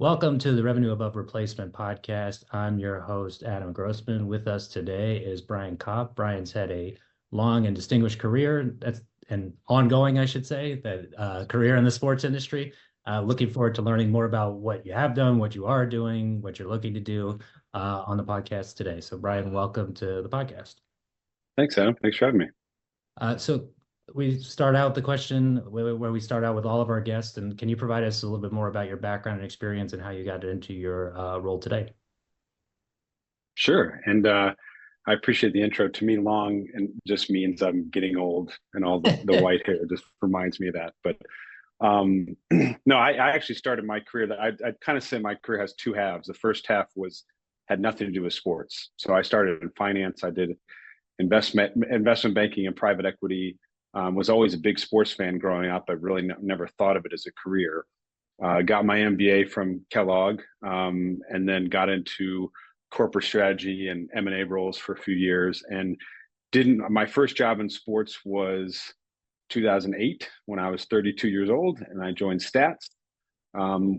Welcome to the Revenue Above Replacement podcast. I'm your host, Adam Grossman. With us today is Brian Kopp. Brian's had a long and distinguished career, that's an ongoing, I should say, that career in the sports industry. Looking forward to learning more about what you have done, what you are doing, what you're looking to do on the podcast today. So, Brian, welcome to the podcast. Thanks, Adam. Thanks for having me. So we start out the question where we start out with all of our guests, and can you provide us a little bit more about your background and experience and how you got into your role today? Sure. I appreciate the intro. To me, long and just means I'm getting old, and all the white hair just reminds me of that. But no, I actually started my career that I'd kind of say my career has two halves. The first half had nothing to do with sports. So I started in finance. I did investment banking and private equity. Was always a big sports fan growing up. I really never thought of it as a career. Got my MBA from Kellogg, and then got into corporate strategy and M&A roles for a few years. And didn't my first job in sports was 2008 when I was 32 years old, and I joined STATS,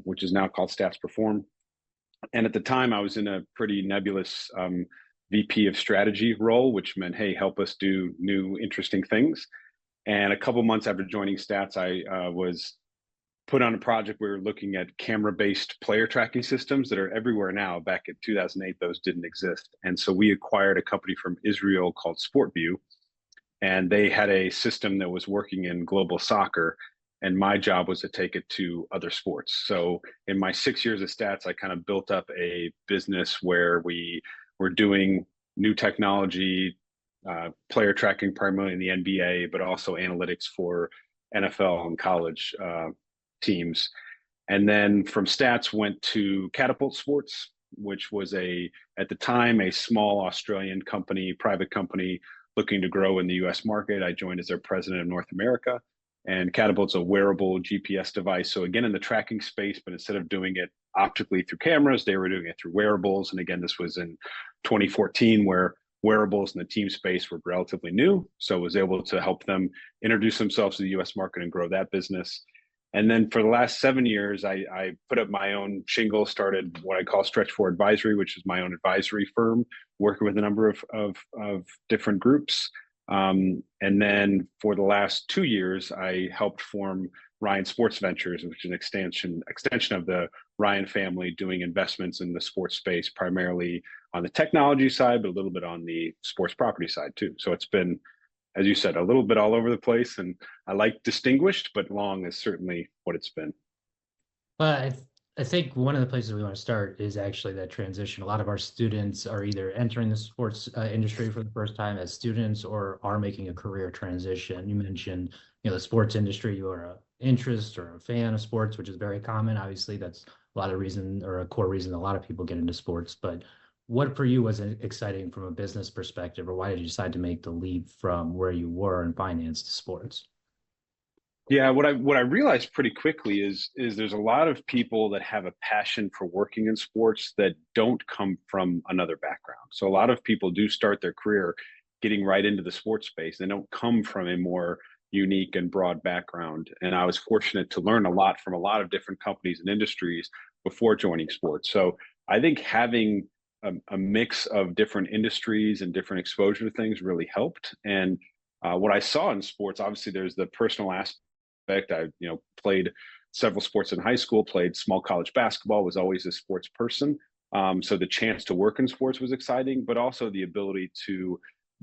which is now called STATS Perform. And at the time, I was in a pretty nebulous VP of strategy role, which meant, hey, help us do new, interesting things. And a couple months after joining STATS, I was put on a project where we were looking at camera-based player tracking systems that are everywhere now. Back in 2008, those didn't exist. And so we acquired a company from Israel called SportVU, and they had a system that was working in global soccer. And my job was to take it to other sports. So in my 6 years of STATS, I kind of built up a business where we were doing new technology, player tracking primarily in the NBA, but also analytics for NFL and college teams. And then from STATS went to Catapult Sports, which was at the time, a small Australian company, private company looking to grow in the US market. I joined as their president of North America. And Catapult's a wearable GPS device. So again, in the tracking space, but instead of doing it optically through cameras, they were doing it through wearables. And again, this was in 2014, where wearables in the team space were relatively new. So I was able to help them introduce themselves to the US market and grow that business. And then for the last 7 years, I put up my own shingle, started what I call Stretch 4 Advisory, which is my own advisory firm, working with a number of different groups. And then for the last 2 years, I helped form Ryan Sports Ventures, which is an extension of the Ryan family, doing investments in the sports space, primarily on the technology side, but a little bit on the sports property side too. So it's been, as you said, a little bit all over the place. And I like distinguished, but long is certainly what it's been. Well, I think one of the places we want to start is actually that transition. A lot of our students are either entering the sports industry for the first time as students or are making a career transition. You mentioned, the sports industry, you are an interest or a fan of sports, which is very common. Obviously, that's a lot of reason or a core reason a lot of people get into sports. But what for you was exciting from a business perspective, or why did you decide to make the leap from where you were in finance to sports? Yeah, what I realized pretty quickly is there's a lot of people that have a passion for working in sports that don't come from another background. So a lot of people do start their career getting right into the sports space. They don't come from a more unique and broad background. And I was fortunate to learn a lot from a lot of different companies and industries before joining sports. So I think having a mix of different industries and different exposure to things really helped. And what I saw in sports, obviously, there's the personal aspect. I, played several sports in high school, played small college basketball, was always a sports person. So the chance to work in sports was exciting, but also the ability to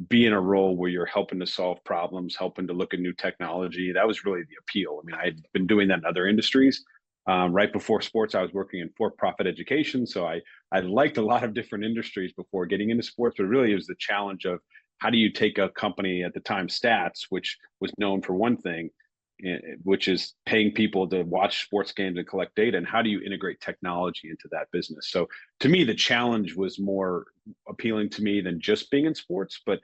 be in a role where you're helping to solve problems, helping to look at new technology. That was really the appeal. I mean, I had been doing that in other industries. Right before sports, I was working in for-profit education. So I liked a lot of different industries before getting into sports, but really it was the challenge of how do you take a company at the time, STATS, which was known for one thing, which is paying people to watch sports games and collect data, and how do you integrate technology into that business? So to me, the challenge was more appealing to me than just being in sports. But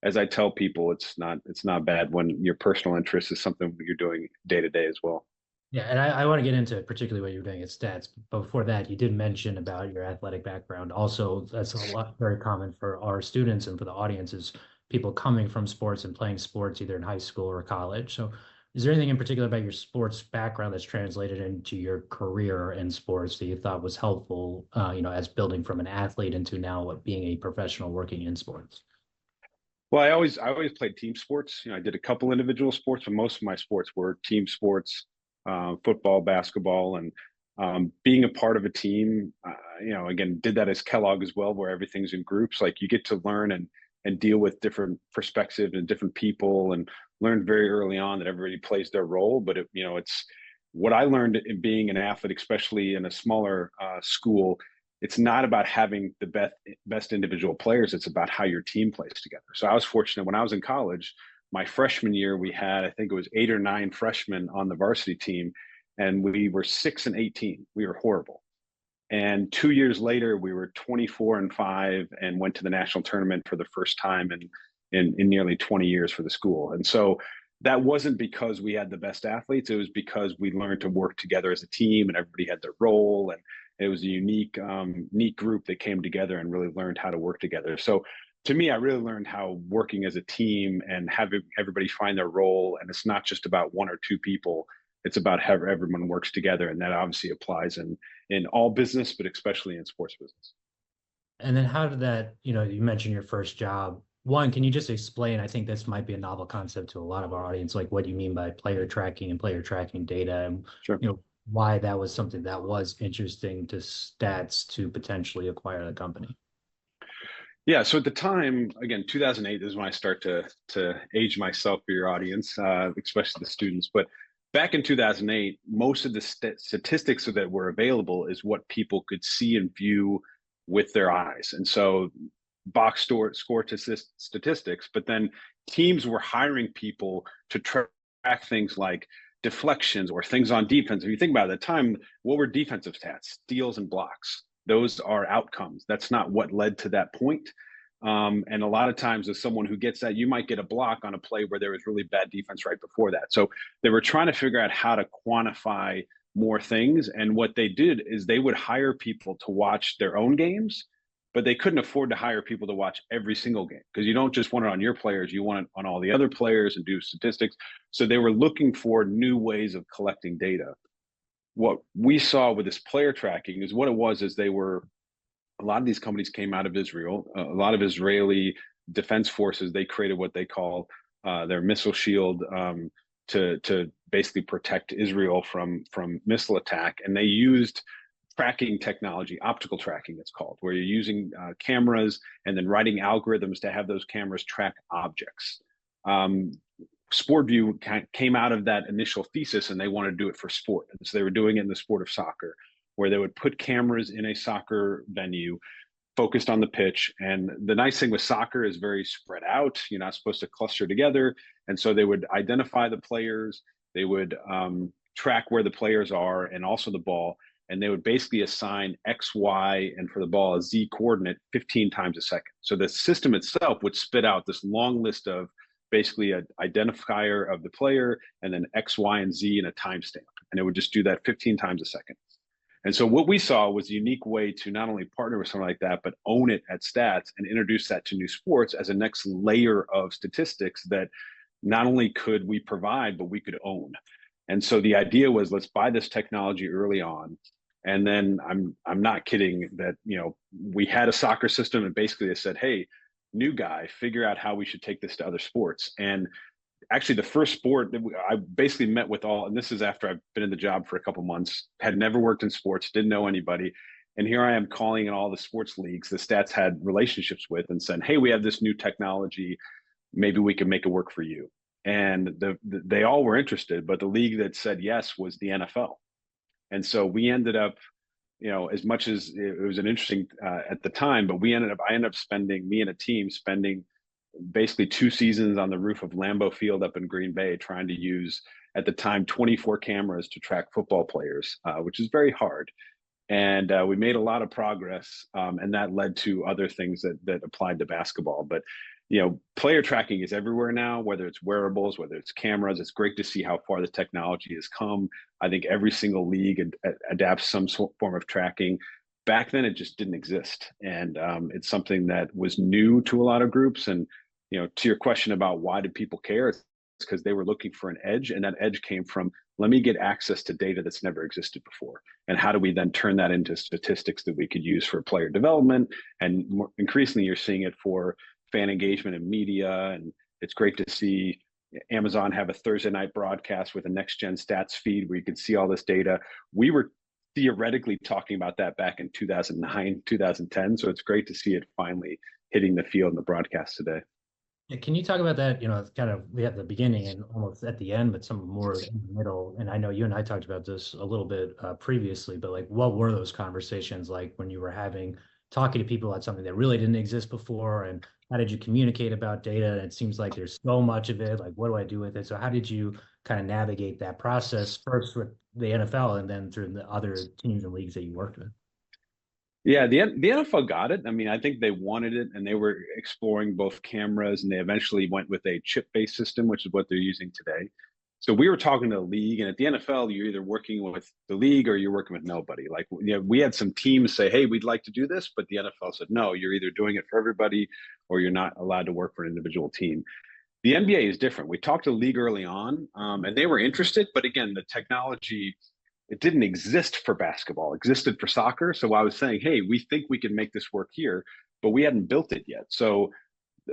as I tell people, it's not bad when your personal interest is something you're doing day to day as well. Yeah, and I want to get into particularly what you're doing at Stats. But before that, you did mention about your athletic background. Also, that's a lot very common for our students and for the audience is people coming from sports and playing sports either in high school or college. So Is there anything in particular about your sports background that's translated into your career in sports that you thought was helpful, as building from an athlete into now what being a professional working in sports? Well, I always played team sports. I did a couple individual sports, but most of my sports were team sports, football, basketball, and being a part of a team. Again, did that as Kellogg as well, where everything's in groups. Like you get to learn and deal with different perspectives and different people, and learn very early on that everybody plays their role. But it's what I learned in being an athlete, especially in a smaller school. It's not about having the best individual players. It's about how your team plays together. So I was fortunate when I was in college, my freshman year, we had, I think it was 8 or 9 freshmen on the varsity team, and we were 6-18. We were horrible. And 2 years later, we were 24-5 and went to the national tournament for the first time in nearly 20 years for the school. And so that wasn't because we had the best athletes. It was because we learned to work together as a team, and everybody had their role, and it was a neat group that came together and really learned how to work together. So to me, I really learned how working as a team and having everybody find their role. And it's not just about 1 or 2 people. It's about how everyone works together. And that obviously applies in all business, but especially in sports business. And then how did that, you mentioned your first job. One, can you just explain? I think this might be a novel concept to a lot of our audience, like what you mean by player tracking and player tracking data, and Sure. why that was something that was interesting to Stats to potentially acquire the company. Yeah. So at the time, again, 2008 is when I start to age myself for your audience, especially the students. But back in 2008, most of the statistics that were available is what people could see and view with their eyes. And so score statistics, but then teams were hiring people to track things like deflections or things on defense. If you think about it, at the time, what were defensive stats? Steals and blocks. Those are outcomes. That's not what led to that point. And a lot of times, as someone who gets that, you might get a block on a play where there was really bad defense right before that. So they were trying to figure out how to quantify more things. And what they did is they would hire people to watch their own games, but they couldn't afford to hire people to watch every single game, because you don't just want it on your players, you want it on all the other players and do statistics. So they were looking for new ways of collecting data. What we saw with this player tracking is what it was is a lot of these companies came out of Israel. A lot of Israeli defense forces, they created what they call their missile shield to basically protect Israel from missile attack. And they used tracking technology, optical tracking it's called, where you're using cameras and then writing algorithms to have those cameras track objects. SportVU came out of that initial thesis, and they wanted to do it for sport. And so they were doing it in the sport of soccer, where they would put cameras in a soccer venue focused on the pitch. And the nice thing with soccer is very spread out. You're not supposed to cluster together. And so they would identify the players, they would track where the players are and also the ball. And they would basically assign X, Y, and for the ball, a Z coordinate 15 times a second. So the system itself would spit out this long list of basically an identifier of the player and then X, Y, and Z and a timestamp. And it would just do that 15 times a second. And so what we saw was a unique way to not only partner with something like that, but own it at Stats and introduce that to new sports as a next layer of statistics that not only could we provide, but we could own. And so the idea was, let's buy this technology early on. And then I'm not kidding that, we had a soccer system, and basically they said, hey, new guy, figure out how we should take this to other sports. And actually the first sport that I basically met with all, and this is after I've been in the job for a couple months, had never worked in sports, didn't know anybody. And here I am calling in all the sports leagues the Stats had relationships with and said, hey, we have this new technology. Maybe we can make it work for you. And they all were interested, but the league that said yes was the NFL. And so we ended up, as much as it was an interesting at the time, but I ended up spending, me and a team spending basically 2 seasons on the roof of Lambeau Field up in Green Bay, trying to use, at the time, 24 cameras to track football players, which is very hard. And we made a lot of progress, and that led to other things that applied to basketball. But player tracking is everywhere now, whether it's wearables, whether it's cameras. It's great to see how far the technology has come. I think every single league adapts some form of tracking. Back then, it just didn't exist. And it's something that was new to a lot of groups. And, to your question about why did people care, it's because they were looking for an edge, and that edge came from, let me get access to data that's never existed before. And how do we then turn that into statistics that we could use for player development? And more, increasingly, you're seeing it for fan engagement in media. And it's great to see Amazon have a Thursday night broadcast with a next gen stats feed where you can see all this data. We were theoretically talking about that back in 2009, 2010. So it's great to see it finally hitting the field in the broadcast today. Yeah, can you talk about that? You know, it's kind of, we have the beginning and almost at the end, but some more in the middle. And I know you and I talked about this a little bit previously, but like, what were those conversations like when you were talking to people about something that really didn't exist before? And how did you communicate about data? And it seems like there's so much of it. Like, what do I do with it? So how did you kind of navigate that process first with the NFL and then through the other teams and leagues that you worked with? Yeah, the NFL got it. I mean, I think they wanted it, and they were exploring both cameras, and they eventually went with a chip-based system, which is what they're using today. So we were talking to the league, and at the NFL, you're either working with the league or you're working with nobody. Like, you know, we had some teams say, "Hey, we'd like to do this," but the NFL said, "No, you're either doing it for everybody, or you're not allowed to work for an individual team." The NBA is different. We talked to the league early on, and they were interested, but again, the technology, it didn't exist for basketball, it existed for soccer. So I was saying, hey, we think we can make this work here, but we hadn't built it yet. So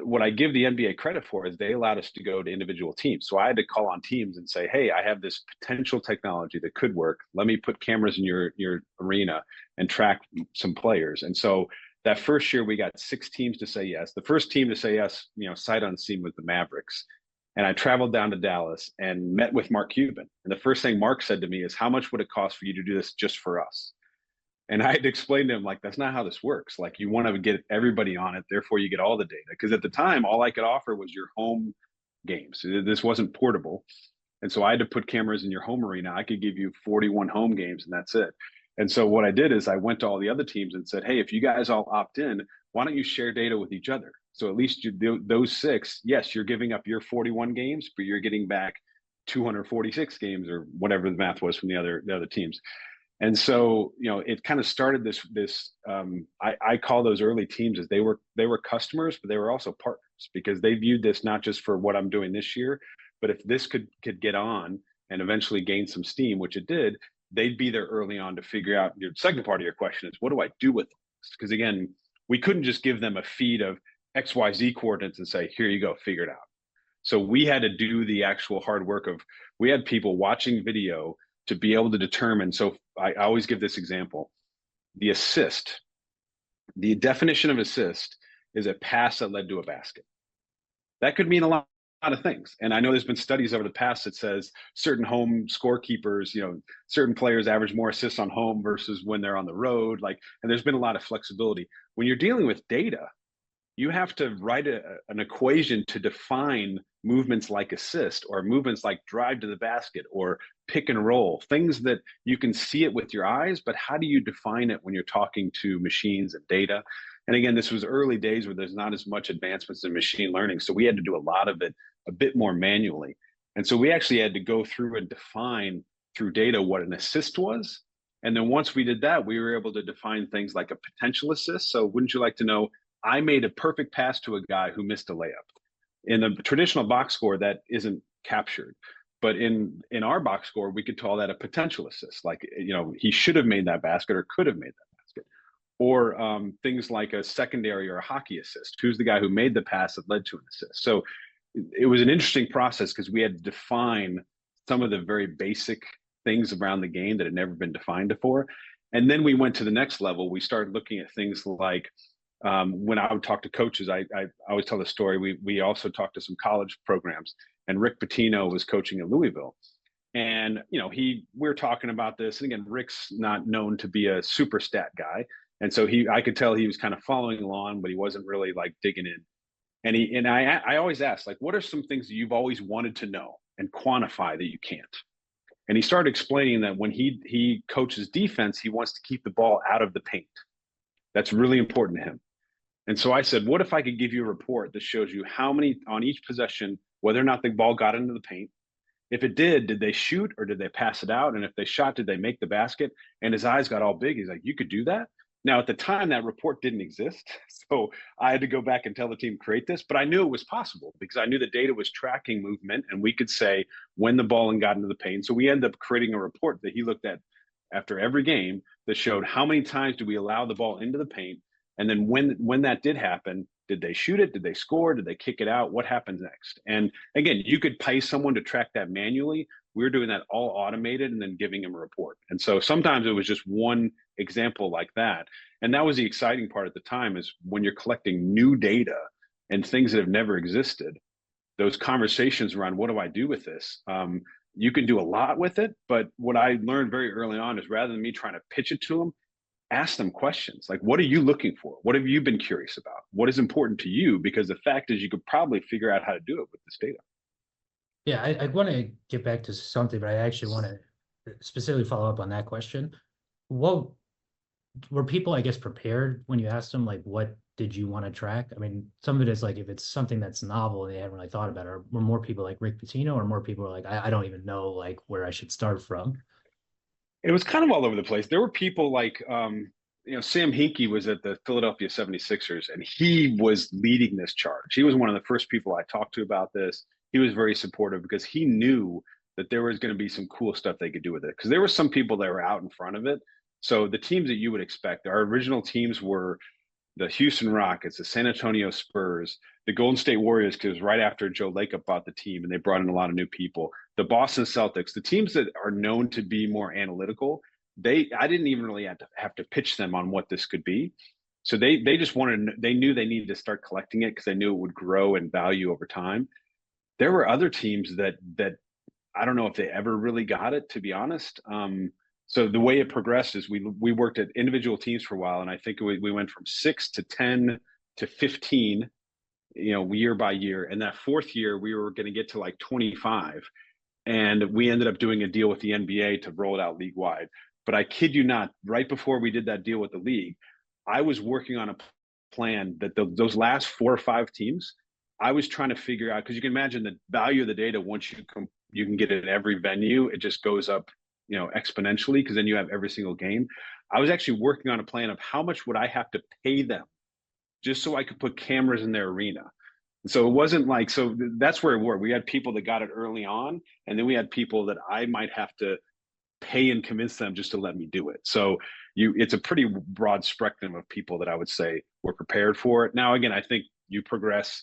what I give the NBA credit for is they allowed us to go to individual teams. So I had to call on teams and say, hey, I have this potential technology that could work. Let me put cameras in your arena and track some players. And so that first year we got 6 teams to say yes. The first team to say yes, you know, sight unseen, was the Mavericks. And I traveled down to Dallas and met with Mark Cuban. And the first thing Mark said to me is, how much would it cost for you to do this just for us? And I had to explain to him, like, that's not how this works. Like, you want to get everybody on it, therefore you get all the data. Because at the time, all I could offer was your home games. This wasn't portable. And so I had to put cameras in your home arena. I could give you 41 home games, and that's it. And so what I did is I went to all the other teams and said, hey, if you guys all opt in, why don't you share data with each other? So at least those 6, yes, you're giving up your 41 games, but you're getting back 246 games or whatever the math was from the other teams. And so, you know, it kind of started this I call those early teams as they were customers, but they were also partners, because they viewed this not just for what I'm doing this year, but if this could get on and eventually gain some steam, which it did, they'd be there early on to figure out. Your second part of your question is, what do I do with this? Because again, we couldn't just give them a feed of XYZ coordinates and say, here you go, figure it out. So we had to do the actual hard work of, we had people watching video to be able to determine. So I always give this example. The assist, the definition of assist is a pass that led to a basket. That could mean a lot of things. And I know there's been studies over the past that says certain home scorekeepers, you know, certain players average more assists on home versus when they're on the road. Like, and there's been a lot of flexibility. When you're dealing with data, you have to write an equation to define movements like assist, or movements like drive to the basket, or pick and roll, things that you can see it with your eyes, but how do you define it when you're talking to machines and data? And again, this was early days where there's not as much advancements in machine learning. So we had to do a lot of it a bit more manually. And so we actually had to go through and define through data what an assist was. And then once we did that, we were able to define things like a potential assist. So wouldn't you like to know, I made a perfect pass to a guy who missed a layup. In the traditional box score, that isn't captured. But in our box score, we could call that a potential assist. Like, you know, he should have made that basket or could have made that basket. Or things like a secondary or a hockey assist. Who's the guy who made the pass that led to an assist? So it was an interesting process because we had to define some of the very basic things around the game that had never been defined before. And then we went to the next level. We started looking at things like, when I would talk to coaches, I always tell the story. We also talked to some college programs, and Rick Pitino was coaching at Louisville. And, you know, we were talking about this. And again, Rick's not known to be a super stat guy. And so I could tell he was kind of following along, but he wasn't really like digging in. And I always ask, like, what are some things that you've always wanted to know and quantify that you can't? And he started explaining that when he coaches defense, he wants to keep the ball out of the paint. That's really important to him. And so I said, what if I could give you a report that shows you how many on each possession, whether or not the ball got into the paint? If it did they shoot or did they pass it out? And if they shot, did they make the basket? And his eyes got all big. He's like, you could do that? Now, at the time, that report didn't exist. So I had to go back and tell the team, create this, but I knew it was possible because I knew the data was tracking movement and we could say when the ball got into the paint. So we ended up creating a report that he looked at after every game that showed how many times do we allow the ball into the paint. And then when that did happen, did they shoot it? Did they score? Did they kick it out? What happens next? And again, you could pay someone to track that manually. We're doing that all automated and then giving them a report. And so sometimes it was just one example like that. And that was the exciting part at the time, is when you're collecting new data and things that have never existed, those conversations around what do I do with this? You can do a lot with it, but what I learned very early on is rather than me trying to pitch it to them, ask them questions like, what are you looking for? What have you been curious about? What is important to you? Because the fact is you could probably figure out how to do it with this data. Yeah, I want to get back to something, but I actually want to specifically follow up on that question. What were people, I guess, prepared when you asked them, like, what did you want to track? I mean, some of it is like, if it's something that's novel and they haven't really thought about it, or were more people like Rick Pitino, or more people are like, I don't even know like where I should start from? It was kind of all over the place. There were people like, Sam Hinkie was at the Philadelphia 76ers, and he was leading this charge. He was one of the first people I talked to about this. He was very supportive because he knew that there was going to be some cool stuff they could do with it. Because there were some people that were out in front of it. So the teams that you would expect, our original teams were the Houston Rockets, the San Antonio Spurs, the Golden State Warriors, because it was right after Joe Lacob bought the team and they brought in a lot of new people, the Boston Celtics, the teams that are known to be more analytical. I didn't even really have to pitch them on what this could be. So they just they knew they needed to start collecting it because they knew it would grow in value over time. There were other teams that I don't know if they ever really got it, to be honest. So the way it progressed is we worked at individual teams for a while, and I think we went from 6 to 10 to 15, year by year. And that fourth year, we were going to get to like 25, and we ended up doing a deal with the NBA to roll it out league wide. But I kid you not, right before we did that deal with the league, I was working on a plan that those last 4 or 5 teams, I was trying to figure out, because you can imagine the value of the data once you can get it at every venue, it just goes up, exponentially, because then you have every single game. I was actually working on a plan of how much would I have to pay them just so I could put cameras in their arena. So it wasn't like, so that's where we had people that got it early on, and then we had people that I might have to pay and convince them just to let me do it. So it's a pretty broad spectrum of people that I would say were prepared for it. Now, again, I think you progress,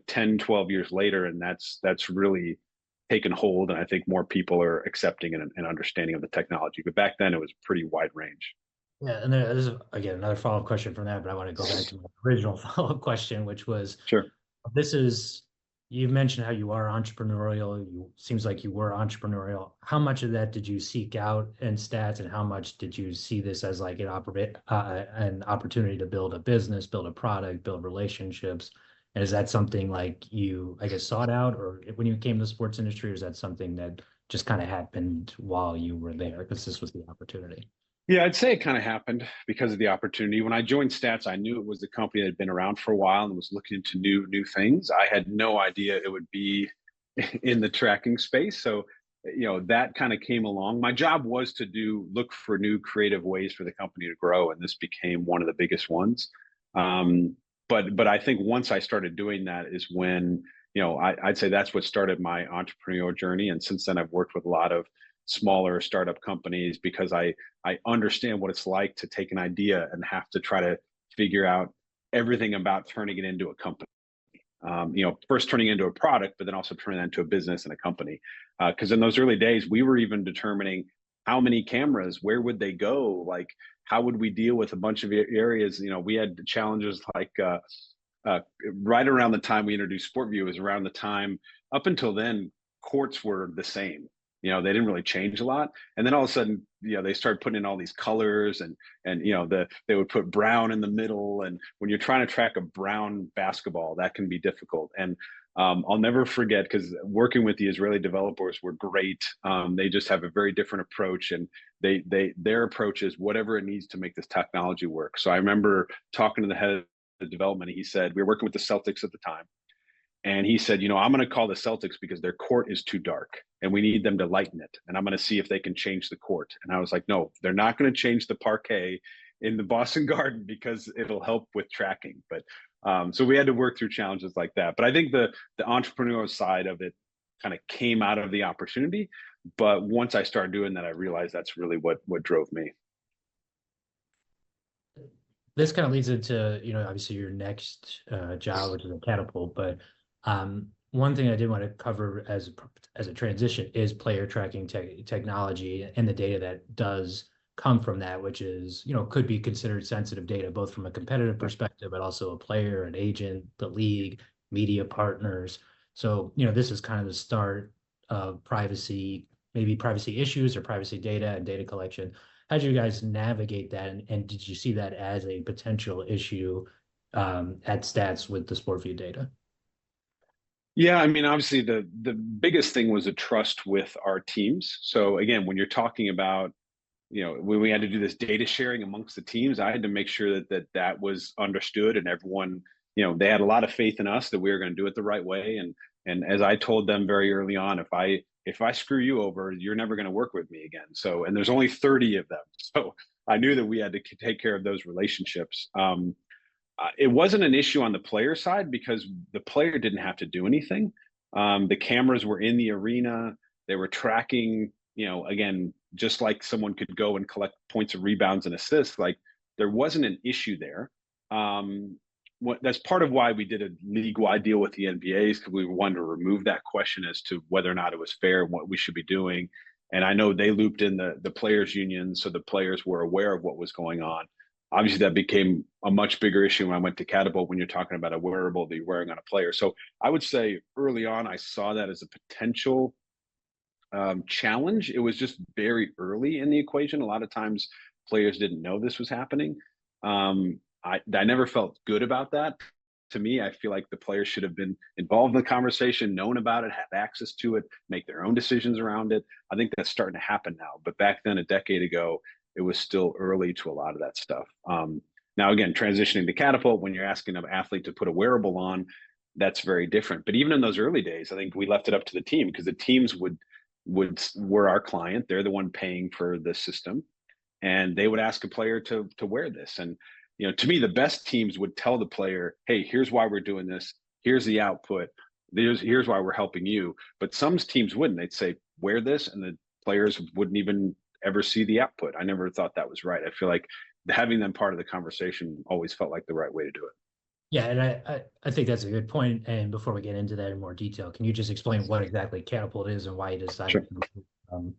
10, 12 years later, and that's really taken hold. And I think more people are accepting and understanding of the technology. But back then it was pretty wide range. Yeah, and there's again another follow-up question from that, but I want to go back to my original follow-up question, which was, Sure. You've mentioned how you are entrepreneurial. Seems like you were entrepreneurial. How much of that did you seek out in stats, and how much did you see this as like an opportunity to build a business, build a product, build relationships? And is that something like you, I guess, sought out, or when you came to the sports industry, or is that something that just kind of happened while you were there because this was the opportunity? Yeah, I'd say it kind of happened because of the opportunity. When I joined Stats, I knew it was a company that had been around for a while and was looking into new things. I had no idea it would be in the tracking space. So, that kind of came along. My job was to look for new creative ways for the company to grow, and this became one of the biggest ones. But I think once I started doing that is when, I'd say that's what started my entrepreneurial journey. And since then, I've worked with a lot of smaller startup companies because I understand what it's like to take an idea and have to try to figure out everything about turning it into a company. First turning it into a product, but then also turning that into a business and a company. Because in those early days, we were even determining how many cameras, where would they go? Like, how would we deal with a bunch of areas? We had challenges like right around the time we introduced SportVU was around the time, up until then, courts were the same. They didn't really change a lot. And then all of a sudden, they started putting in all these colors and they would put brown in the middle. And when you're trying to track a brown basketball, that can be difficult. And I'll never forget, because working with the Israeli developers were great. They just have a very different approach, and their approach is whatever it needs to make this technology work. So I remember talking to the head of the development. He said, we were working with the Celtics at the time. And he said, I'm going to call the Celtics because their court is too dark and we need them to lighten it. And I'm going to see if they can change the court. And I was like, no, they're not going to change the parquet. in the Boston Garden because it'll help with tracking. But so we had to work through challenges like that. But I think the entrepreneurial side of it kind of came out of the opportunity. But once I started doing that, I realized that's really what drove me. This kind of leads into, obviously your next job, which is a Catapult. But one thing I did want to cover as a transition is player tracking technology and the data that does come from that, which is, could be considered sensitive data, both from a competitive perspective, but also a player, an agent, the league, media partners. So, this is kind of the start of privacy, maybe privacy issues or privacy data and data collection. How did you guys navigate that? And did you see that as a potential issue at STATS with the SportVU data? Yeah, I mean, obviously the biggest thing was a trust with our teams. So again, when you're talking about, when we had to do this data sharing amongst the teams, I had to make sure that was understood and everyone, they had a lot of faith in us that we were going to do it the right way. And as I told them very early on, if I screw you over, you're never going to work with me again. So, and there's only 30 of them. So I knew that we had to take care of those relationships. It wasn't an issue on the player side because the player didn't have to do anything. The cameras were in the arena. They were tracking, again, just like someone could go and collect points of rebounds and assists. Like there wasn't an issue there. That's part of why we did a league-wide deal with the NBA is because we wanted to remove that question as to whether or not it was fair and what we should be doing. And I know they looped in the players' union, so the players were aware of what was going on. Obviously, that became a much bigger issue when I went to Catapult when you're talking about a wearable that you're wearing on a player. So I would say early on, I saw that as a potential challenge. It was just very early in the equation. A lot of times players didn't know this was happening. I never felt good about that. To me, I feel like the players should have been involved in the conversation, known about it, have access to it, make their own decisions around it. I think that's starting to happen now. But back then, a decade ago, it was still early to a lot of that stuff. Now, again, transitioning to Catapult, when you're asking an athlete to put a wearable on, that's very different. But even in those early days, I think we left it up to the team because the teams were our client. They're the one paying for the system, and they would ask a player to wear this. And to me, the best teams would tell the player, "Hey, here's why we're doing this. Here's the output. Here's why we're helping you." But some teams wouldn't. They'd say, "Wear this," and the players wouldn't even ever see the output. I never thought that was right. I feel like having them part of the conversation always felt like the right way to do it. Yeah, and I think that's a good point. And before we get into that in more detail, can you just explain what exactly Catapult is and why you decided Sure. to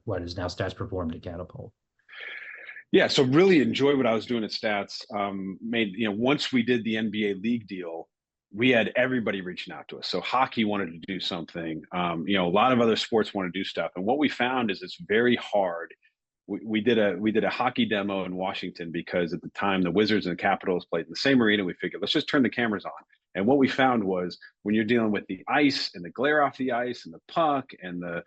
what is now STATS Perform to Catapult? Yeah, so really enjoy what I was doing at STATS. Once we did the NBA league deal, we had everybody reaching out to us. So hockey wanted to do something. A lot of other sports want to do stuff. And what we found is it's very hard. We did a hockey demo in Washington because at the time the Wizards and the Capitals played in the same arena. We figured let's just turn the cameras on. And what we found was when you're dealing with the ice and the glare off the ice and the puck and the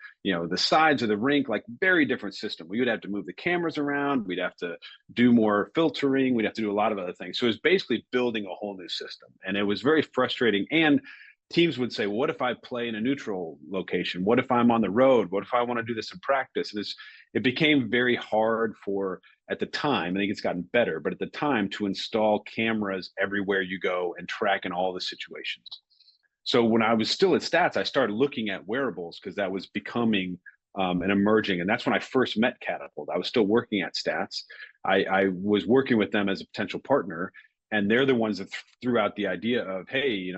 sides of the rink, like very different system. We would have to move the cameras around. We'd have to do more filtering. We'd have to do a lot of other things. So it was basically building a whole new system. And it was very frustrating. And teams would say, well, what if I play in a neutral location? What if I'm on the road? What if I want to do this in practice? And it became very hard at the time, I think it's gotten better, but at the time to install cameras everywhere you go and track in all the situations. So when I was still at STATS, I started looking at wearables because that was becoming and emerging. And that's when I first met Catapult. I was still working at STATS. I was working with them as a potential partner, and they're the ones that threw out the idea of, hey,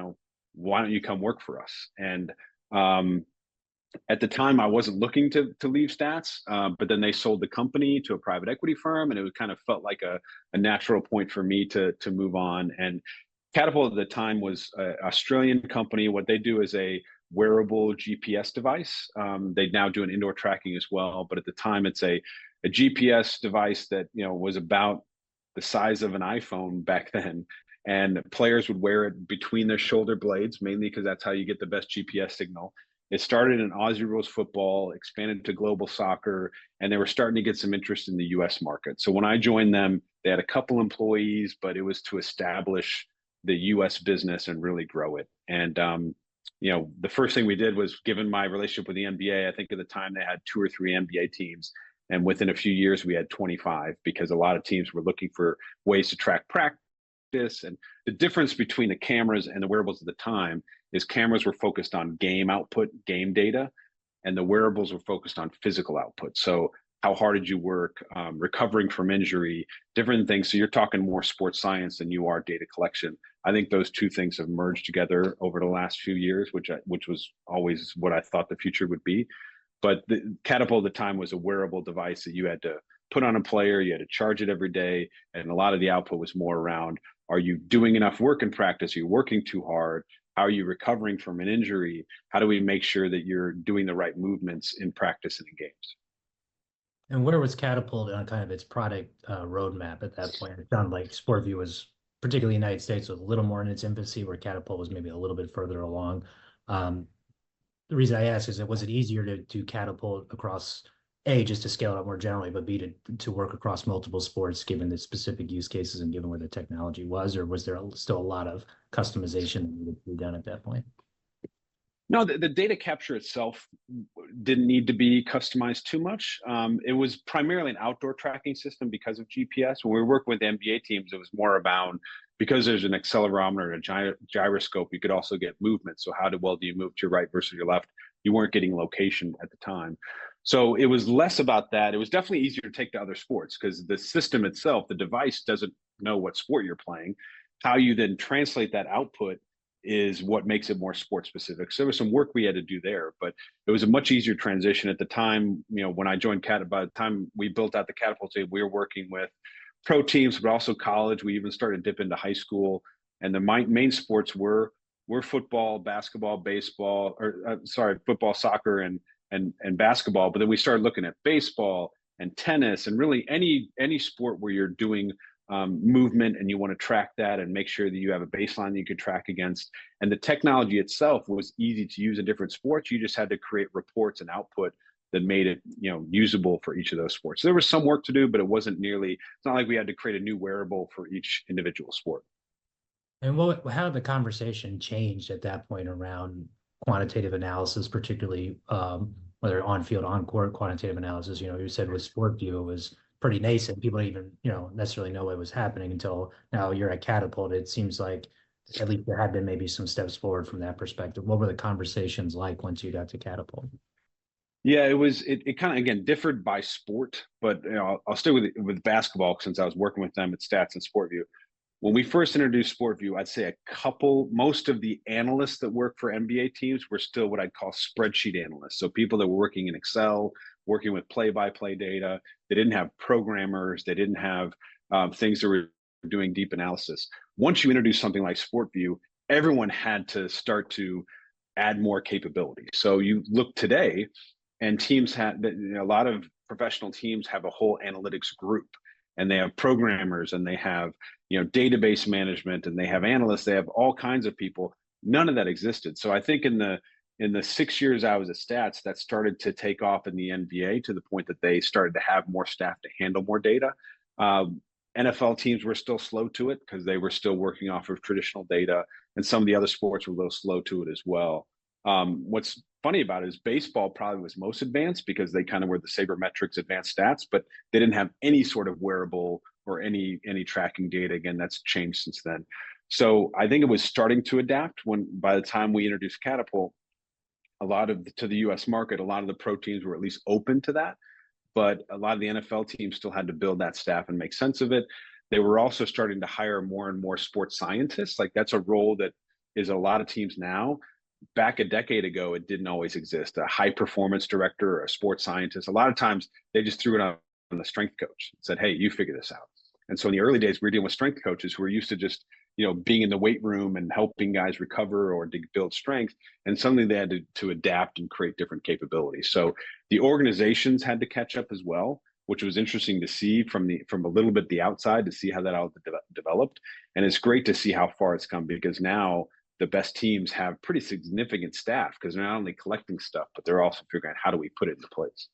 why don't you come work for us? And at the time, I wasn't looking to leave STATS, but then they sold the company to a private equity firm, and it kind of felt like a natural point for me to move on. And Catapult at the time was an Australian company. What they do is a wearable GPS device. They now do an indoor tracking as well, but at the time, it's a GPS device that was about the size of an iPhone back then. And players would wear it between their shoulder blades, mainly because that's how you get the best GPS signal. It started in Aussie rules football, expanded to global soccer, and they were starting to get some interest in the US market. So when I joined them, they had a couple employees, but it was to establish the US business and really grow it. And, the first thing we did was, given my relationship with the NBA, I think at the time they had 2 or 3 NBA teams. And within a few years, we had 25 because a lot of teams were looking for ways to track practice. And the difference between the cameras and the wearables at the time is cameras were focused on game output, game data, and the wearables were focused on physical output. So how hard did you work, recovering from injury, different things. So you're talking more sports science than you are data collection. I think those two things have merged together over the last few years, which was always what I thought the future would be. But the Catapult at the time was a wearable device that you had to put on a player, you had to charge it every day, and a lot of the output was more around, are you doing enough work in practice? Are you working too hard? How are you recovering from an injury? How do we make sure that you're doing the right movements in practice and in games? And where was Catapult on kind of its product roadmap at that point? It sounded like SportVU was, particularly in the United States, was a little more in its infancy, where Catapult was maybe a little bit further along. The reason I ask is that was it easier to do Catapult across, A, just to scale it up more generally, but B, to work across multiple sports given the specific use cases and given where the technology was, or was there still a lot of customization that needed to be done at that point? No, the data capture itself didn't need to be customized too much. It was primarily an outdoor tracking system because of GPS. When we work with NBA teams, it was more about, because there's an accelerometer and a gyroscope, you could also get movement. So how well do you move to your right versus your left? You weren't getting location at the time. So it was less about that. It was definitely easier to take to other sports because the system itself, the device doesn't know what sport you're playing. How you then translate that output is what makes it more sport specific. So there was some work we had to do there, but it was a much easier transition at the time. When I joined Cat, by the time we built out the Catapult team, we were working with pro teams, but also college. We even started to dip into high school, and the main sports were football, basketball, baseball, football, soccer, and basketball. But then we started looking at baseball and tennis, and really any sport where you're doing movement and you want to track that and make sure that you have a baseline that you can track against. And the technology itself was easy to use in different sports. You just had to create reports and output that made it, usable for each of those sports. So there was some work to do, but it's not like we had to create a new wearable for each individual sport. And how the conversation changed at that point around quantitative analysis, particularly whether on-field, on-court quantitative analysis? You said with SportVU, it was pretty nascent. People didn't even, necessarily know what was happening until now you're at Catapult. It seems like at least there had been maybe some steps forward from that perspective. What were the conversations like once you got to Catapult? Yeah, it kind of, again, differed by sport, but I'll stay with basketball since I was working with them at STATS and SportVU. When we first introduced SportVU, I'd say most of the analysts that work for NBA teams were still what I'd call spreadsheet analysts. So people that were working in Excel, working with play-by-play data. They didn't have programmers. They didn't have things that were doing deep analysis. Once you introduce something like SportVU, everyone had to start to add more capability. So you look today, and teams a lot of professional teams have a whole analytics group, and they have programmers, and they have database management, and they have analysts. They have all kinds of people. None of that existed. So I think in the 6 years I was at STATS, that started to take off in the NBA to the point that they started to have more staff to handle more data. NFL teams were still slow to it because they were still working off of traditional data, and some of the other sports were a little slow to it as well. What's funny about it is baseball probably was most advanced because they kind of were the sabermetrics advanced stats, but they didn't have any sort of wearable or any tracking data. Again, that's changed since then. So I think it was starting to adapt when, by the time we introduced Catapult, to the US market, a lot of the pro teams were at least open to that, but a lot of the NFL teams still had to build that staff and make sense of it. They were also starting to hire more and more sports scientists. Like that's a role that is a lot of teams now. Back a decade ago, it didn't always exist. A high performance director or a sports scientist, a lot of times they just threw it on the strength coach and said, hey, you figure this out. And so in the early days, we were dealing with strength coaches who were used to just, being in the weight room and helping guys recover or to build strength. And suddenly they had to adapt and create different capabilities. So the organizations had to catch up as well, which was interesting to see from a little bit the outside, to see how that all developed. And it's great to see how far it's come, because now the best teams have pretty significant staff, because they're not only collecting stuff, but they're also figuring out how do we put it into place.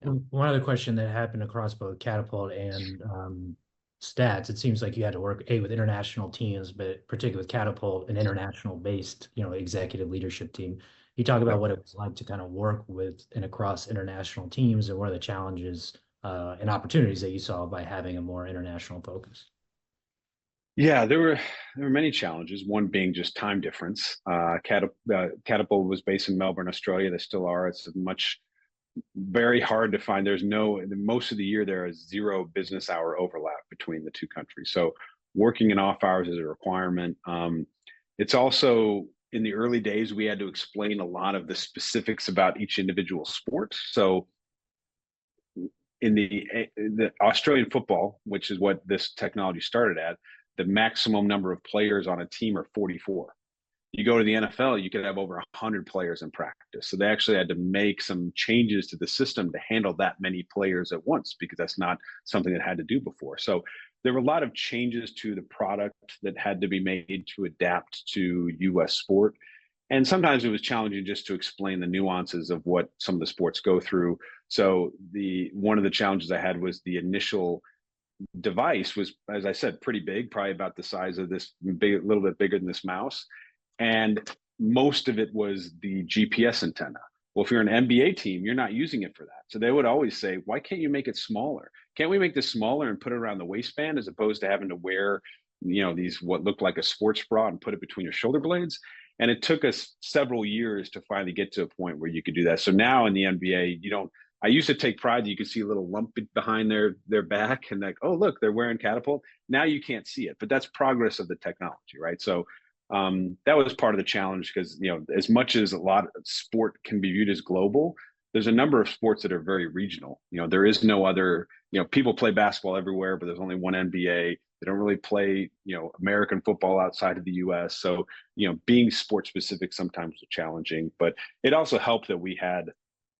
And one other question that happened across both Catapult and STATS, it seems like you had to work with international teams, but particularly with Catapult, an international based, executive leadership team. you talk about Yep. what it was like to kind of work with and across international teams, and what are the challenges and opportunities that you saw by having a more international focus? Yeah, there were many challenges. One being just time difference. Catapult was based in Melbourne, Australia. They still are. It's much very hard to find. There's no most of the year there is zero business hour overlap between the two countries. So working in off hours is a requirement. It's also in the early days we had to explain a lot of the specifics about each individual sport. So in the Australian football, which is what this technology started at, the maximum number of players on a team are 44. You go to the NFL, you could have over 100 players in practice. So they actually had to make some changes to the system to handle that many players at once, because that's not something that had to do before. So there were a lot of changes to the product that had to be made to adapt to US sport. And sometimes it was challenging just to explain the nuances of what some of the sports go through. So the one of the challenges I had was the initial device was, as I said, pretty big, probably about the size of this, big, a little bit bigger than this mouse. And most of it was the GPS antenna. Well, if you're an NBA team, you're not using it for that. So they would always say, why can't you make it smaller? Can't we make this smaller and put it around the waistband, as opposed to having to wear, these what looked like a sports bra and put it between your shoulder blades? And it took us several years to finally get to a point where you could do that. So now in the NBA, you don't, I used to take pride that you could see a little lump behind their back, and like, oh, look, they're wearing Catapult. Now you can't see it, but that's progress of the technology, right? So that was part of the challenge, because as much as a lot of sport can be viewed as global, there's a number of sports that are very regional. There is no other. People play basketball everywhere, but there's only one NBA. They don't really play American football outside of the U.S. So being sport specific sometimes was challenging, but it also helped that we had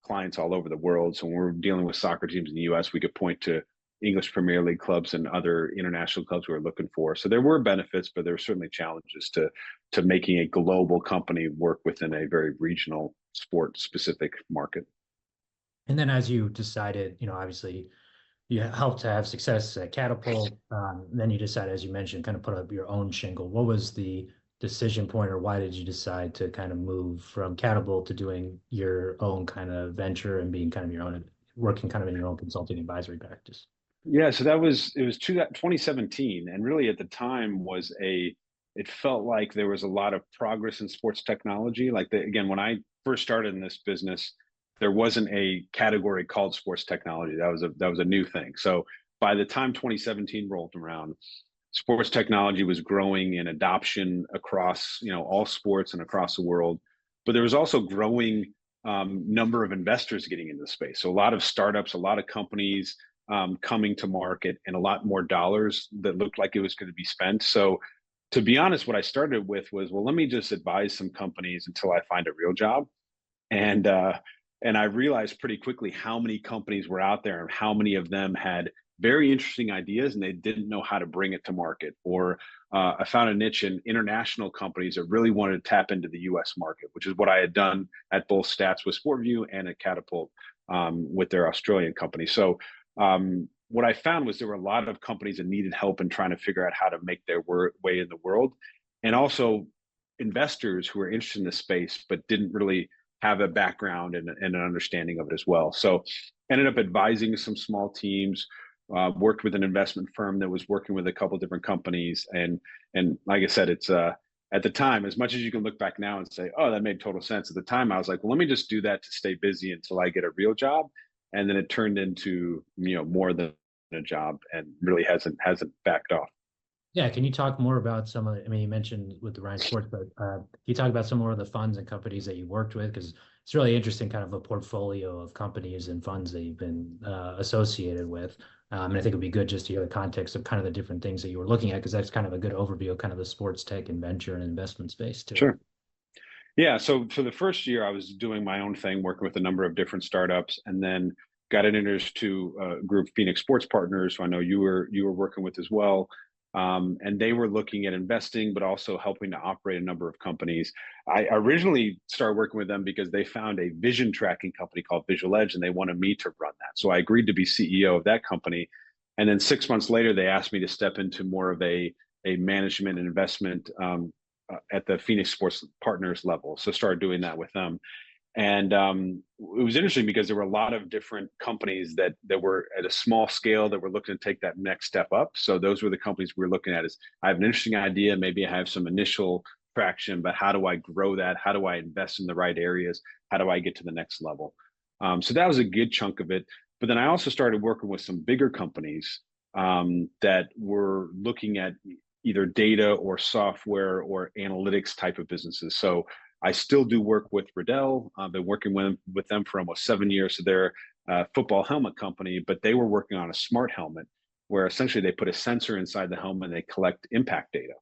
clients all over the world. So when we're dealing with soccer teams in the US, we could point to English Premier League clubs and other international clubs we were looking for. So there were benefits, but there were certainly challenges to making a global company work within a very regional sport specific market. And then as you decided, obviously you helped to have success at Catapult. Then you decided, as you mentioned, kind of put up your own shingle. What was the decision point, or why did you decide to kind of move from Catapult to doing your own kind of venture and being kind of your own, working kind of in your own consulting advisory practice? Yeah, so it was 2017, and really at the time it felt like there was a lot of progress in sports technology. Like again, when I first started in this business, there wasn't a category called sports technology. That was a new thing. So by the time 2017 rolled around, sports technology was growing in adoption across all sports and across the world. But there was also growing number of investors getting into the space. So a lot of startups, a lot of companies coming to market, and a lot more dollars that looked like it was going to be spent. So to be honest, what I started with was, well, let me just advise some companies until I find a real job. And I realized pretty quickly how many companies were out there and how many of them had very interesting ideas and they didn't know how to bring it to market. Or I found a niche in international companies that really wanted to tap into the US market, which is what I had done at both STATS with SportVU and at Catapult with their Australian company. So what I found was there were a lot of companies that needed help in trying to figure out how to make their way in the world, and also investors who were interested in this space but didn't really have a background and an understanding of it as well. So ended up advising some small teams, worked with an investment firm that was working with a couple of different companies. And like I said, it's at the time, as much as you can look back now and say, oh, that made total sense. At the time, I was like, well, let me just do that to stay busy until I get a real job. And then it turned into, more than a job, and really hasn't backed off. Yeah, can you talk more about some of I mean, you mentioned with the Ryan Sports, but can you talk about some more of the funds and companies that you worked with? Because it's really interesting, kind of a portfolio of companies and funds that you've been associated with. And I think it'd be good just to hear the context of kind of the different things that you were looking at, because that's kind of a good overview of kind of the sports tech and venture and investment space too. Sure. Yeah. So for the first year, I was doing my own thing, working with a number of different startups, and then got introduced to a group, Phoenix Sports Partners, who I know you were working with as well. And they were looking at investing, but also helping to operate a number of companies. I originally started working with them because they found a vision tracking company called Visual Edge, and they wanted me to run that. So I agreed to be CEO of that company. And then 6 months later, they asked me to step into more of a management and investment at the Phoenix Sports Partners level. So started doing that with them. And it was interesting because there were a lot of different companies that were at a small scale that were looking to take that next step up. So those were the companies we were looking at. Is I have an interesting idea, maybe I have some initial traction, but how do I grow that? How do I invest in the right areas? How do I get to the next level? So that was a good chunk of it. But then I also started working with some bigger companies that were looking at either data or software or analytics type of businesses. So I still do work with Riddell. I've been working with them for almost 7 years. So they're a football helmet company, but they were working on a smart helmet where essentially they put a sensor inside the helmet and they collect impact data.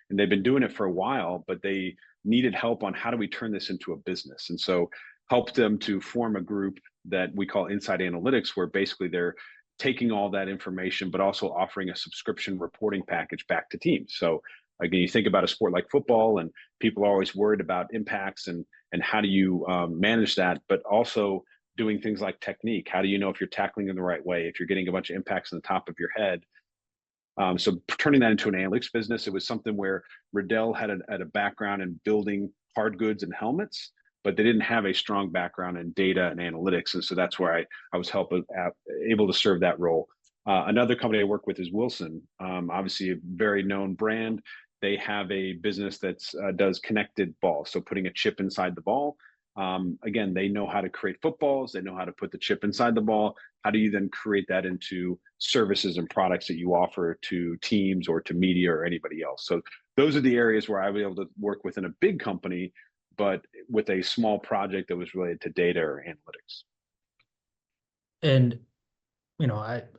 And they've been doing it for a while, but they needed help on how do we turn this into a business. And so helped them to form a group that we call Inside Analytics, where basically they're taking all that information, but also offering a subscription reporting package back to teams. So again, you think about a sport like football, and people are always worried about impacts and how do you manage that, but also doing things like technique. How do you know if you're tackling in the right way, if you're getting a bunch of impacts on the top of your head? So turning that into an analytics business, it was something where Riddell had a background in building hard goods and helmets, but they didn't have a strong background in data and analytics. And so that's where I was able to serve that role. Another company I work with is Wilson, obviously a very known brand. They have a business that does connected balls, so putting a chip inside the ball. Again, they know how to create footballs. They know how to put the chip inside the ball. How do you then create that into services and products that you offer to teams or to media or anybody else? So those are the areas where I was able to work within a big company, but with a small project that was related to data or analytics. And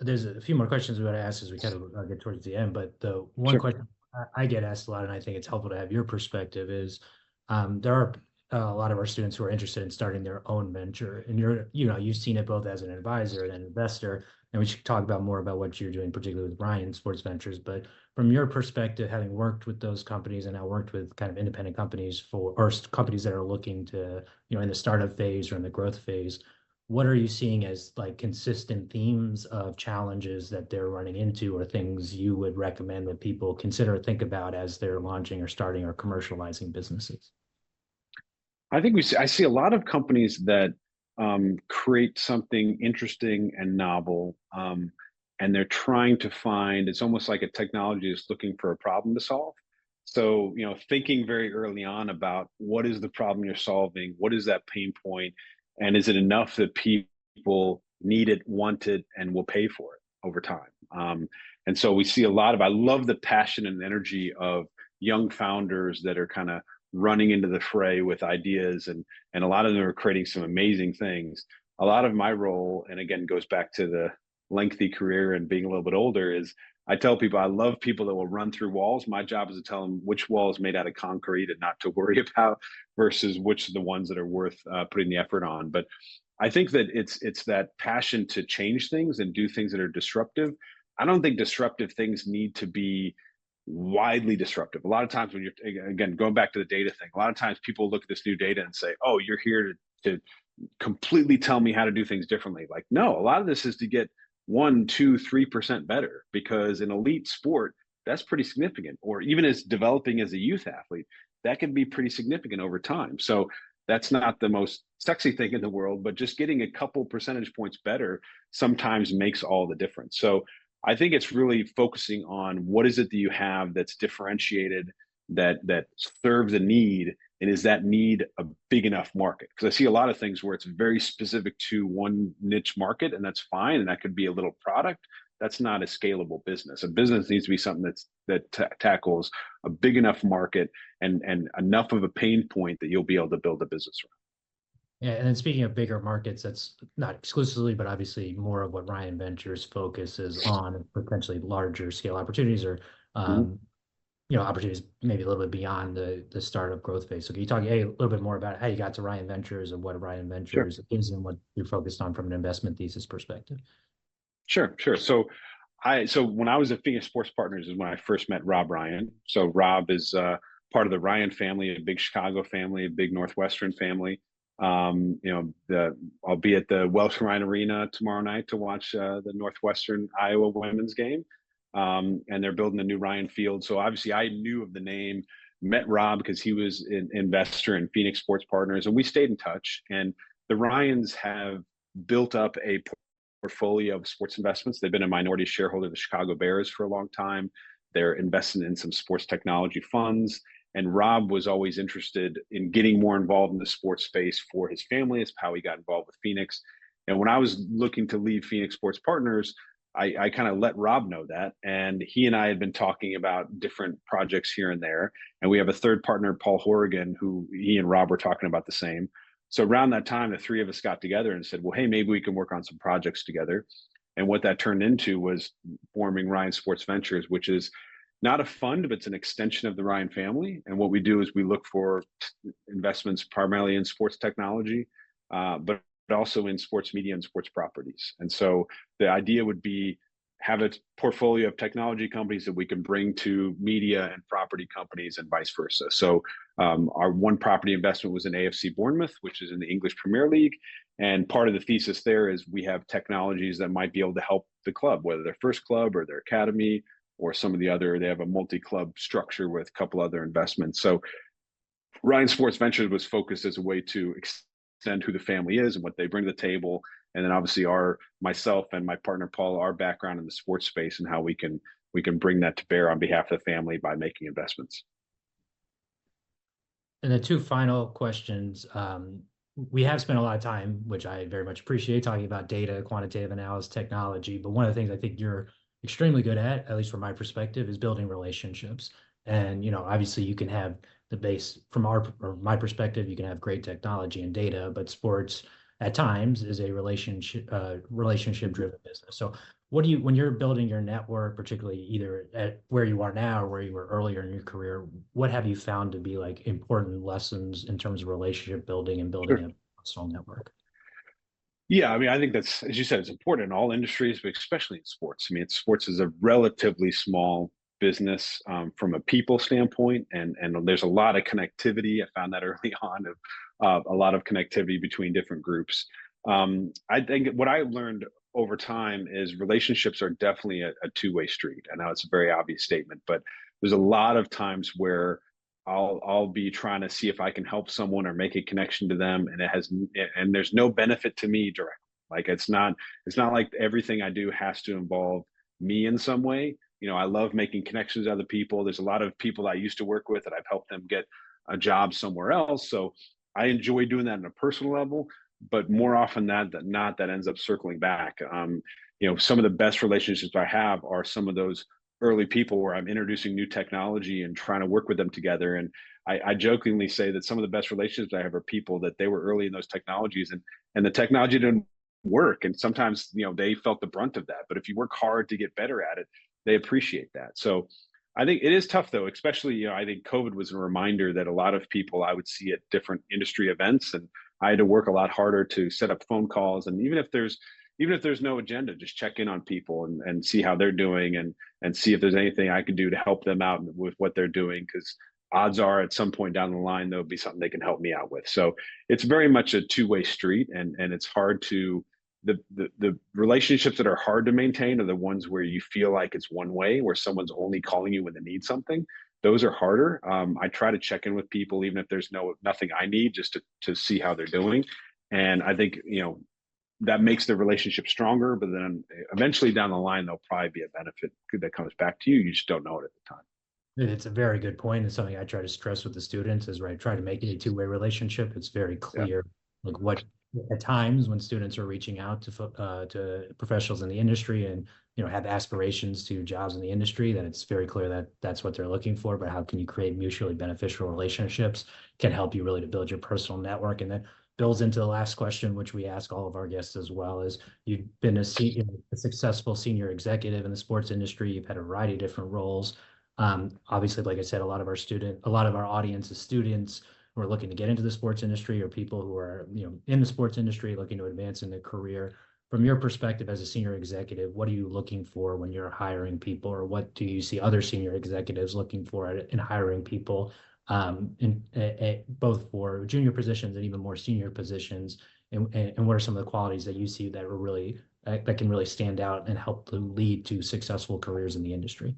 there's a few more questions we want to ask as we kind of get towards the end. But the one Sure. question I get asked a lot, and I think it's helpful to have your perspective, is there are a lot of our students who are interested in starting their own venture, and you've seen it both as an advisor and an investor. And we should talk about more about what you're doing, particularly with Ryan Sports Ventures. But from your perspective, having worked with those companies and now worked with kind of independent companies or companies that are looking to, in the startup phase or in the growth phase, what are you seeing as like consistent themes of challenges that they're running into, or things you would recommend that people consider or think about as they're launching or starting or commercializing businesses? I think I see a lot of companies that create something interesting and novel, and they're trying to find. It's almost like a technology is looking for a problem to solve. So thinking very early on about what is the problem you're solving, what is that pain point, and is it enough that people need it, want it, and will pay for it over time. And so we see a lot of. I love the passion and energy of young founders that are kind of running into the fray with ideas, and a lot of them are creating some amazing things. A lot of my role, and again goes back to the lengthy career and being a little bit older, is I tell people I love people that will run through walls. My job is to tell them which wall is made out of concrete and not to worry about, versus which are the ones that are worth putting the effort on. But I think that it's that passion to change things and do things that are disruptive. I don't think disruptive things need to be widely disruptive. A lot of times when you're, again, going back to the data thing, a lot of times people look at this new data and say, oh, you're here to completely tell me how to do things differently. Like, no, a lot of this is to get 1, 2, 3% better, because in elite sport, that's pretty significant. Or even as developing as a youth athlete, that can be pretty significant over time. So that's not the most sexy thing in the world, but just getting a couple percentage points better sometimes makes all the difference. So I think it's really focusing on what is it that you have that's differentiated, that serves a need, and is that need a big enough market? Because I see a lot of things where it's very specific to one niche market, and that's fine, and that could be a little product. That's not a scalable business. A business needs to be something that tackles a big enough market and enough of a pain point that you'll be able to build a business around. Yeah, and then speaking of bigger markets, that's not exclusively, but obviously more of what Ryan Ventures focuses on, potentially larger scale opportunities, or opportunities maybe a little bit beyond the startup growth phase. So can you talk a little bit more about how you got to Ryan Ventures and what Ryan Ventures is and what you're focused on from an investment thesis perspective? Sure. So when I was at Phoenix Sports Partners is when I first met Rob Ryan. So Rob is part of the Ryan family, a big Chicago family, a big Northwestern family. I'll be at the Welsh Ryan Arena tomorrow night to watch the Northwestern Iowa women's game. And they're building a new Ryan Field. So obviously I knew of the name. met Rob because he was an investor in Phoenix Sports Partners, and we stayed in touch. And the Ryans have built up a portfolio of sports investments. They've been a minority shareholder of the Chicago Bears for a long time. They're investing in some sports technology funds. And Rob was always interested in getting more involved in the sports space for his family. It's how he got involved with Phoenix. And when I was looking to leave Phoenix Sports Partners, I kind of let Rob know that. And he and I had been talking about different projects here and there. And we have a third partner, Paul Horrigan, who he and Rob were talking about the same. So around that time, the three of us got together and said, well, hey, maybe we can work on some projects together. And what that turned into was forming Ryan Sports Ventures, which is not a fund, but it's an extension of the Ryan family. And what we do is we look for investments primarily in sports technology, but also in sports media and sports properties. And so the idea would be have a portfolio of technology companies that we can bring to media and property companies and vice versa. So our one property investment was in AFC Bournemouth, which is in the English Premier League. And part of the thesis there is we have technologies that might be able to help the club, whether their first club or their academy or some of the other, they have a multi-club structure with a couple other investments. So Ryan Sports Ventures was focused as a way to extend who the family is and what they bring to the table. And then obviously myself and my partner, Paul, our background in the sports space and how we can bring that to bear on behalf of the family by making investments. And the two final questions, we have spent a lot of time, which I very much appreciate, talking about data, quantitative analysis, technology. But one of the things I think you're extremely good at least from my perspective, is building relationships. And, obviously you can have the base from my perspective, you can have great technology and data, but sports at times is a relationship driven business. So when you're building your network, particularly either at where you are now or where you were earlier in your career, what have you found to be like important lessons in terms of relationship building and building a personal network? Yeah, I mean, I think that's, as you said, it's important in all industries, but especially in sports. I mean, sports is a relatively small business from a people standpoint, and there's a lot of connectivity. I found that early on of a lot of connectivity between different groups. I think what I learned over time is relationships are definitely a two-way street. I know it's a very obvious statement, but there's a lot of times where I'll be trying to see if I can help someone or make a connection to them, and there's no benefit to me directly. Like it's not like everything I do has to involve me in some way. I love making connections with other people. There's a lot of people I used to work with that I've helped them get a job somewhere else. So I enjoy doing that on a personal level, but more often than not, that ends up circling back. Some of the best relationships I have are some of those early people where I'm introducing new technology and trying to work with them together. And I jokingly say that some of the best relationships I have are people that they were early in those technologies and the technology didn't work. And sometimes, they felt the brunt of that. But if you work hard to get better at it, they appreciate that. So I think it is tough though, especially, I think COVID was a reminder that a lot of people I would see at different industry events, and I had to work a lot harder to set up phone calls. And even if there's no agenda, just check in on people and see how they're doing and see if there's anything I can do to help them out with what they're doing. Because odds are at some point down the line, there'll be something they can help me out with. So it's very much a two-way street, and it's hard to, the relationships that are hard to maintain are the ones where you feel like it's one way, where someone's only calling you when they need something. Those are harder. I try to check in with people, even if there's nothing I need, just to see how they're doing. And I think, that makes the relationship stronger, but then eventually down the line, there'll probably be a benefit that comes back to you. You just don't know it at the time. It's a very good point. And something I try to stress with the students is, right, try to make it a two-way relationship. It's very clear, like what at times when students are reaching out to professionals in the industry and have aspirations to jobs in the industry, that it's very clear that that's what they're looking for. But how can you create mutually beneficial relationships can help you really to build your personal network. And then builds into the last question, which we ask all of our guests as well, is you've been a successful senior executive in the sports industry. You've had a variety of different roles. Obviously, like I said, a lot of our audience is students who are looking to get into the sports industry, or people who are in the sports industry looking to advance in their career. From your perspective as a senior executive, what are you looking for when you're hiring people, or what do you see other senior executives looking for in hiring people, both for junior positions and even more senior positions? And what are some of the qualities that you see that are really that can really stand out and help to lead to successful careers in the industry?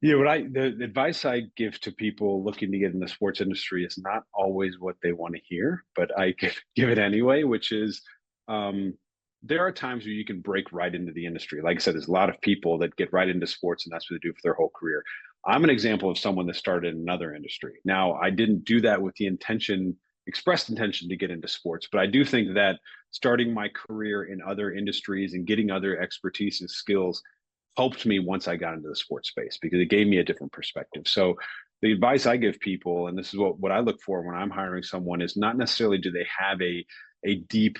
Yeah, the advice I give to people looking to get in the sports industry is not always what they want to hear, but I give it anyway, which is um, there are times where you can break right into the industry. Like I said, there's a lot of people that get right into sports and that's what they do for their whole career. I'm an example of someone that started in another industry. Now, I didn't do that with the expressed intention to get into sports, but I do think that starting my career in other industries and getting other expertise and skills helped me once I got into the sports space because it gave me a different perspective. So the advice I give people, and this is what I look for when I'm hiring someone, is not necessarily do they have a deep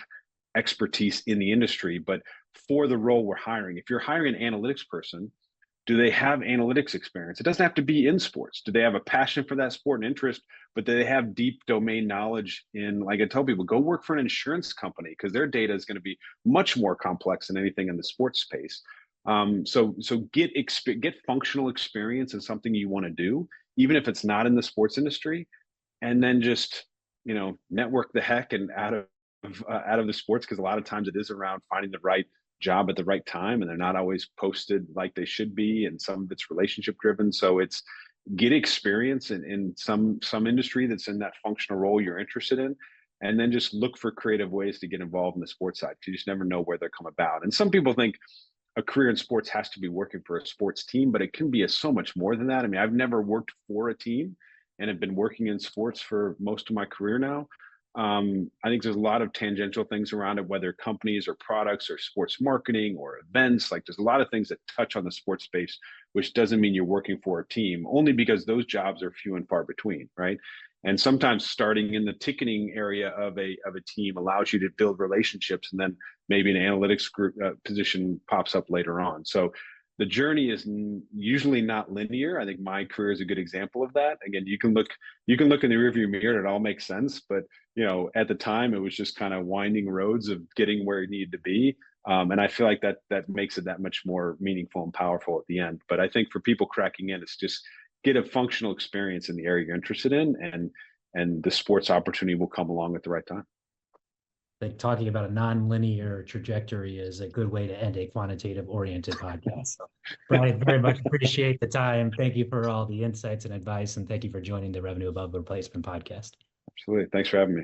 expertise in the industry, but for the role we're hiring. If you're hiring an analytics person, do they have analytics experience? It doesn't have to be in sports. Do they have a passion for that sport and interest, but do they have deep domain knowledge in, like I tell people, go work for an insurance company because their data is going to be much more complex than anything in the sports space. So get functional experience in something you want to do, even if it's not in the sports industry, and then just network the heck and out of the sports because a lot of times it is around finding the right job at the right time, and they're not always posted like they should be, and some of it's relationship driven. So it's get experience in some industry that's in that functional role you're interested in, and then just look for creative ways to get involved in the sports side because you just never know where they'll come about. And some people think a career in sports has to be working for a sports team, but it can be so much more than that. I mean, I've never worked for a team and have been working in sports for most of my career now. I think there's a lot of tangential things around it, whether companies or products or sports marketing or events. Like there's a lot of things that touch on the sports space, which doesn't mean you're working for a team, only because those jobs are few and far between, right? And sometimes starting in the ticketing area of a team allows you to build relationships, and then maybe an analytics group position pops up later on. So the journey is usually not linear. I think my career is a good example of that. Again, you can look in the rearview mirror and it all makes sense, but at the time it was just kind of winding roads of getting where it needed to be. And I feel like that makes it that much more meaningful and powerful at the end. But I think for people cracking in, it's just get a functional experience in the area you're interested in, and the sports opportunity will come along at the right time. I think talking about a non-linear trajectory is a good way to end a quantitative-oriented podcast. So, Brian, very much appreciate the time. Thank you for all the insights and advice, and thank you for joining the Revenue Above Replacement podcast. Absolutely. Thanks for having me.